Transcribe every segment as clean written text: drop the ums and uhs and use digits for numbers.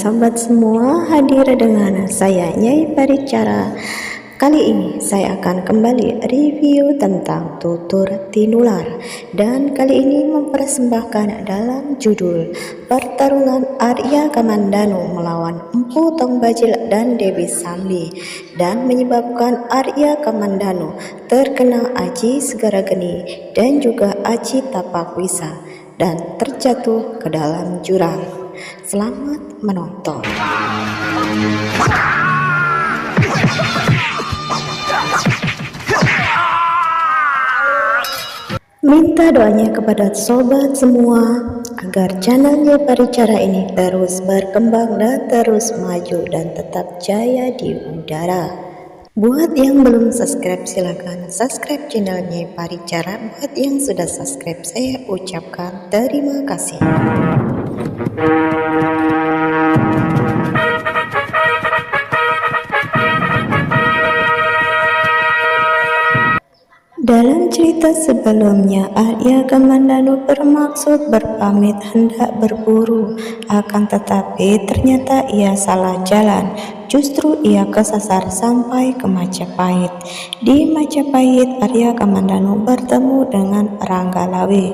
sahabat semua, hadir dengan saya Nyai Paricara. Kali ini saya akan kembali review tentang Tutur Tinular, dan kali ini mempersembahkan dalam judul Pertarungan Arya Kamandanu melawan Empu Tong Bajil dan Dewi Sambi, dan menyebabkan Arya Kamandanu terkena Aji Segara Geni dan juga Aji Tapak Wisa dan terjatuh ke dalam jurang. Selamat menonton. Minta doanya kepada sobat semua agar channelnya Paricara ini terus berkembang dan terus maju dan tetap jaya di udara. Buat yang belum subscribe silahkan subscribe channelnya Paricara. Buat yang sudah subscribe saya ucapkan terima kasih. Dalam cerita sebelumnya, Arya Kamandanu bermaksud berpamit hendak berburu, akan tetapi ternyata ia salah jalan. Justru ia kesasar sampai ke Majapahit. Di Majapahit, Arya Kamandanu bertemu dengan Ranggalawe,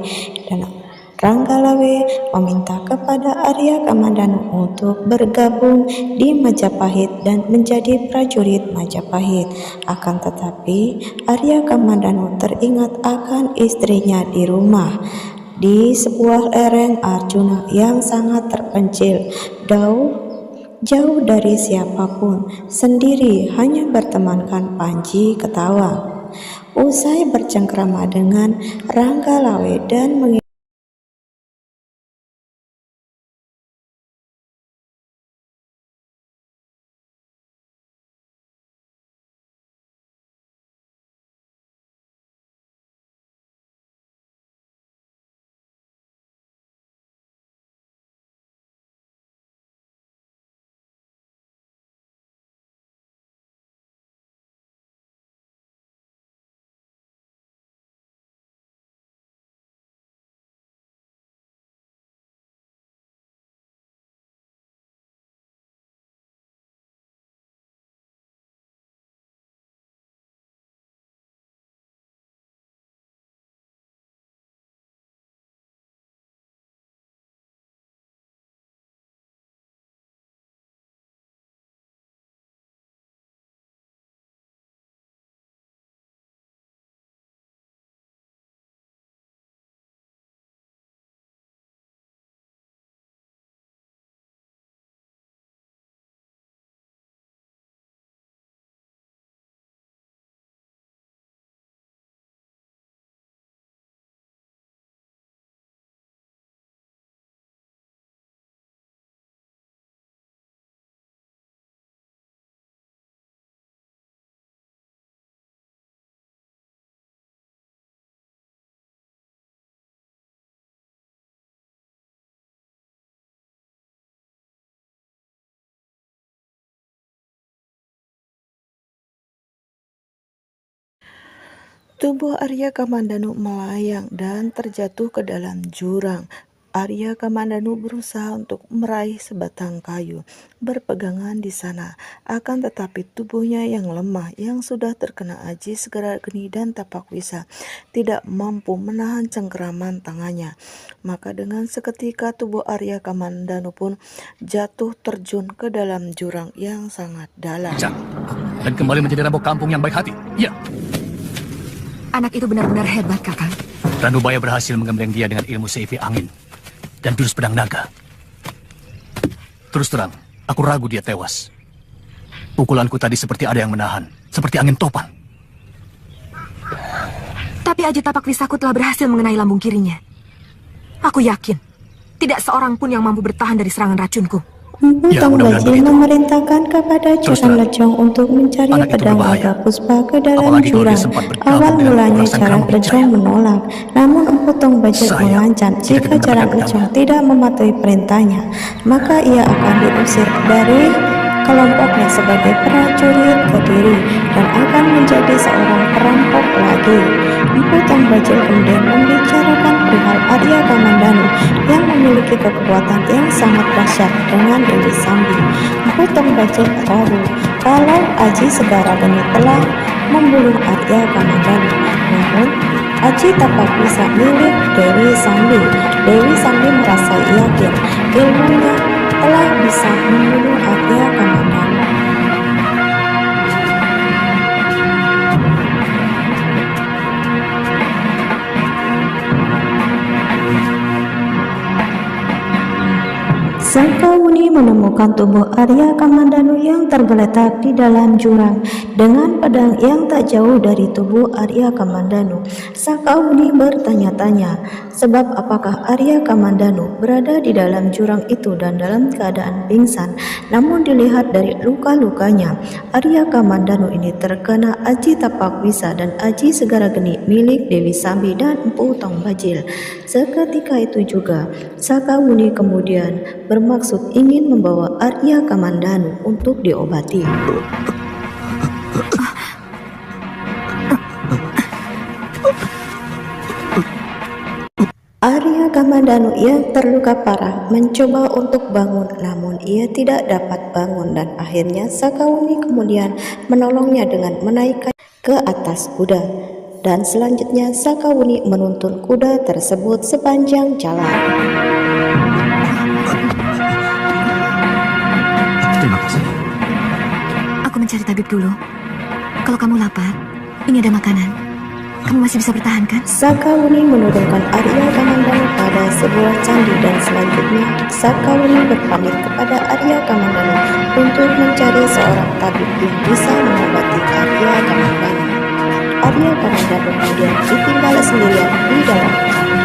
dan Ranggalawe meminta kepada Arya Kamandanu untuk bergabung di Majapahit dan menjadi prajurit Majapahit. Akan tetapi Arya Kamandanu teringat akan istrinya di rumah di sebuah lereng Arjuna yang sangat terpencil, jauh dari siapapun, sendiri hanya bertemankan Panji Ketawang. Usai bercengkrama dengan Ranggalawe dan tubuh Arya Kamandanu melayang dan terjatuh ke dalam jurang. Arya Kamandanu berusaha untuk meraih sebatang kayu, berpegangan di sana. Akan tetapi tubuhnya yang lemah, yang sudah terkena Aji Segara Geni dan Tapak Wisa, tidak mampu menahan cengkeraman tangannya. Maka dengan seketika tubuh Arya Kamandanu pun jatuh terjun ke dalam jurang yang sangat dalam. Dan kembali menjadi rambut kampung yang baik hati. Ya. Anak itu benar-benar hebat, Kakang. Ranubaya berhasil menggembleng dia dengan ilmu seifi angin dan jurus pedang naga. Terus terang, aku ragu dia tewas. Pukulanku tadi seperti ada yang menahan, seperti angin topan. Tapi Aji Tapak Wisaku telah berhasil mengenai lambung kirinya. Aku yakin, tidak seorang pun yang mampu bertahan dari serangan racunku. Empu Tong Bajil memerintahkan kepada Caran Lecong untuk mencari pedang Naga Puspa ke dalam jurang. Awal mulanya Caran Lecong menolak, namun Empu Tong Bajil mengancam jika Caran Lecong tidak mematuhi perintahnya, maka ia akan diusir dari kelompoknya sebagai prajurit Kediri dan akan menjadi seorang perampok lagi. Empu Tong Bajil kemudian membicarakan perihal mengenal Arya Kamandanu yang memiliki kekuatan yang sangat dahsyat dengan Dewi Sambi. Empu Tong Bajil ragu kalau Aji Segara Geni telah membunuh Arya Kamandanu. Namun Aji Tapak Wisa milik Dewi Sambi. Dewi Sambi merasa yakin ilmunya telah bisa membunuh Arya Kamandanu. Sakawuni menemukan tubuh Arya Kamandanu yang tergeletak di dalam jurang dengan pedang yang tak jauh dari tubuh Arya Kamandanu. Sakawuni bertanya-tanya sebab apakah Arya Kamandanu berada di dalam jurang itu dan dalam keadaan pingsan. Namun dilihat dari luka-lukanya, Arya Kamandanu ini terkena Aji Tapak Wisa dan Aji Segara Geni milik Dewi Sambi dan Empu Tong Bajil. Seketika itu juga Sakawuni kemudian bermaksud ingin membawa Arya Kamandanu untuk diobati. Arya Kamandanu yang terluka parah mencoba untuk bangun, namun ia tidak dapat bangun dan akhirnya Sakawuni kemudian menolongnya dengan menaikkan ke atas kuda. Dan selanjutnya Sakawuni menuntun kuda tersebut sepanjang jalan. Terima kasih. Aku mencari tabib dulu. Kalau kamu lapar, ini ada makanan. Kamu masih bisa bertahan kan? Sakawuni menurunkan Arya Kamandanu pada sebuah candi dan selanjutnya Sakawuni berpamit kepada Arya Kamandanu untuk mencari seorang tabib yang bisa mengobati Arya Kamandanu. Arya Kamandanu kemudian ditinggal sendirian di dalam candi.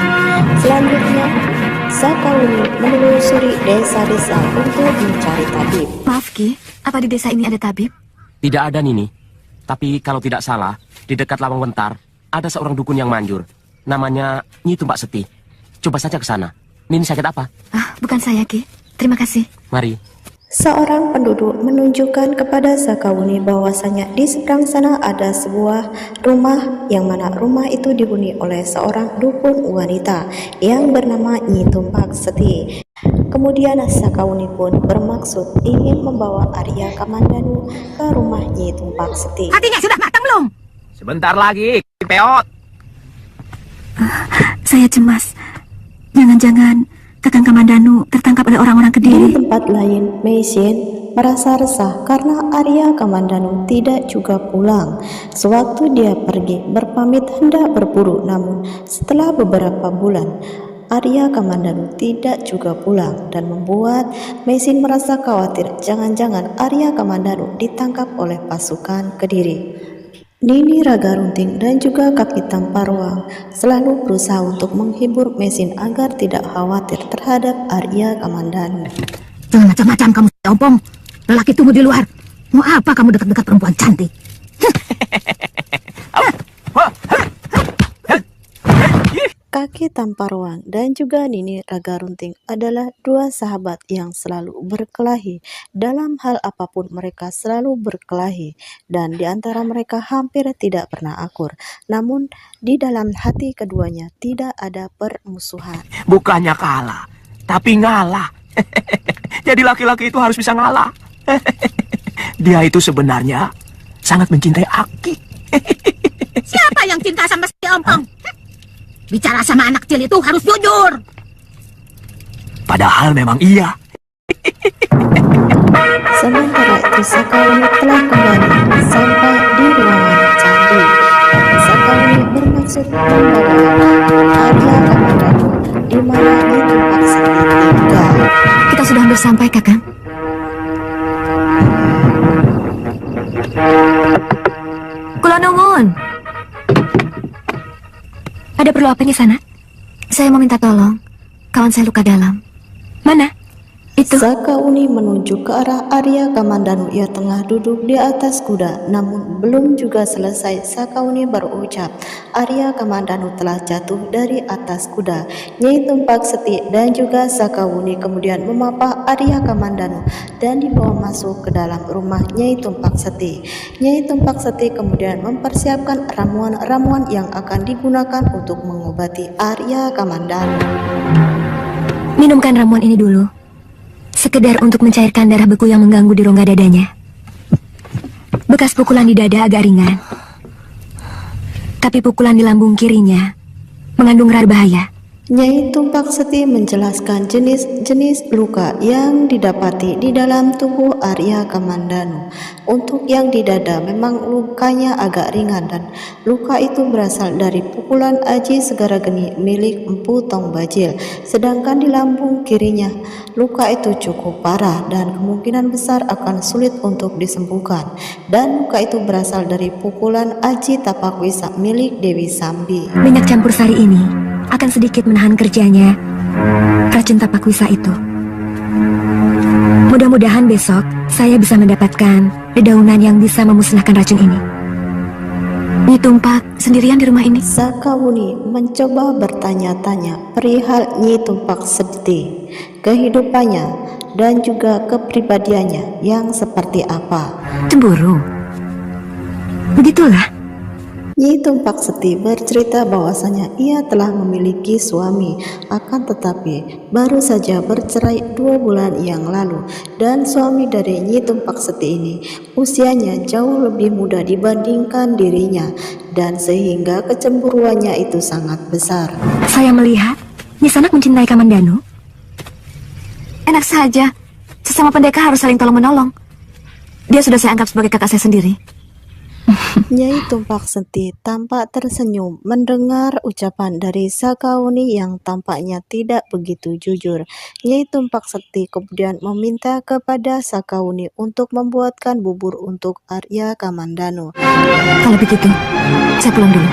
Selanjutnya Sakawuni menelusuri desa-desa untuk mencari tabib. Maaf Ki, apa di desa ini ada tabib? Tidak ada, Nini. Tapi kalau tidak salah, di dekat Lawang Wentar ada seorang dukun yang manjur. Namanya Nyi Tumpak Seti. Coba saja ke sana. Nini sakit apa? Bukan saya Ki. Terima kasih. Mari. Seorang penduduk menunjukkan kepada Sakawuni bahwasanya di seberang sana ada sebuah rumah yang mana rumah itu dihuni oleh seorang dukun wanita yang bernama Nyi Tumpak Seti. Kemudian Sakawuni pun bermaksud ingin membawa Arya Kamandanu ke rumah Nyi Tumpak Seti. Hatinya sudah matang belum? Sebentar lagi, Peot. Saya cemas. Jangan-jangan Kakang Kamandanu tertangkap oleh orang-orang Di Kediri. tempat lain, Meisin merasa resah karena Arya Kamandanu tidak juga pulang. Sewaktu dia pergi berpamit hendak berburu, namun setelah beberapa bulan Arya Kamandanu tidak juga pulang dan membuat Meisin merasa khawatir jangan-jangan Arya Kamandanu ditangkap oleh pasukan Kediri. Nini Raga Runting dan juga Kaki Tamparwang selalu berusaha untuk menghibur Meisin agar tidak khawatir terhadap Arya Kamandanu. Jangan macam-macam kamu, Ompong. Lelaki tunggu di luar. Mau apa kamu dekat-dekat perempuan cantik? Kaki Tamparwang dan juga Nini Raga Runting adalah dua sahabat yang selalu berkelahi. Dalam hal apapun mereka selalu berkelahi dan di antara mereka hampir tidak pernah akur. Namun di dalam hati keduanya tidak ada permusuhan. Bukannya kalah, tapi ngalah. Jadi laki-laki itu harus bisa ngalah. Dia itu sebenarnya sangat mencintai Aki. Siapa yang cinta sama si Ompong? Bicara sama anak kecil itu harus jujur. Padahal memang iya. Sementara itu Sakawuni telah kembali sampai di ruangan candi. Sakawuni bermaksud membawa Arya Kamandanu di mana di tempat Seti tinggal. Kita sudah hampir sampai, Kakang. Kula nuwun. Ada perlu apa di sana? Saya mau minta tolong. Kawan saya luka dalam. Mana? Itu. Sakauni menunjuk ke arah Arya Kamandanu. Ia tengah duduk di atas kuda. Namun belum juga selesai Sakauni berucap, Arya Kamandanu telah jatuh dari atas kuda. Nyai Tumpak Seti dan juga Sakauni kemudian memapah Arya Kamandanu dan dibawa masuk ke dalam rumah Nyai Tumpak Seti. Nyai Tumpak Seti kemudian mempersiapkan ramuan-ramuan yang akan digunakan untuk mengobati Arya Kamandanu. Minumkan ramuan ini dulu. Sekedar untuk mencairkan darah beku yang mengganggu di rongga dadanya. Bekas pukulan di dada agak ringan. Tapi pukulan di lambung kirinya mengandung rada bahaya. Nyai Tumpak Seti menjelaskan jenis-jenis luka yang didapati di dalam tubuh Arya Kamandanu. Untuk yang di dada memang lukanya agak ringan dan luka itu berasal dari pukulan Aji Segara Geni milik Empu Tong Bajil. Sedangkan di lambung kirinya luka itu cukup parah dan kemungkinan besar akan sulit untuk disembuhkan. Dan luka itu berasal dari pukulan Aji Tapak Wisa milik Dewi Sambi. Minyak campur sari ini akan sedikit menahan kerjanya racun tapak wisa itu. Mudah-mudahan besok saya bisa mendapatkan dedaunan yang bisa memusnahkan racun ini. Nyi Tumpak sendirian di rumah ini? Sakauni mencoba bertanya-tanya perihal Nyi Tumpak Seti, kehidupannya dan juga kepribadiannya yang seperti apa. Cemburu? Begitulah. Nyi Tumpak Seti bercerita bahwasanya ia telah memiliki suami, akan tetapi baru saja bercerai 2 bulan yang lalu, dan suami dari Nyi Tumpak Seti ini usianya jauh lebih muda dibandingkan dirinya, dan sehingga kecemburuannya itu sangat besar. Saya melihat Nyi Sanak mencintai Kamandanu. Enak saja, sesama pendekar harus saling tolong-menolong. Dia sudah saya anggap sebagai kakak saya sendiri. Nyai Tumpak Seti tampak tersenyum mendengar ucapan dari Sakauni yang tampaknya tidak begitu jujur. Nyai Tumpak Seti kemudian meminta kepada Sakauni untuk membuatkan bubur untuk Arya Kamandanu. Kalau begitu, saya pulang dulu.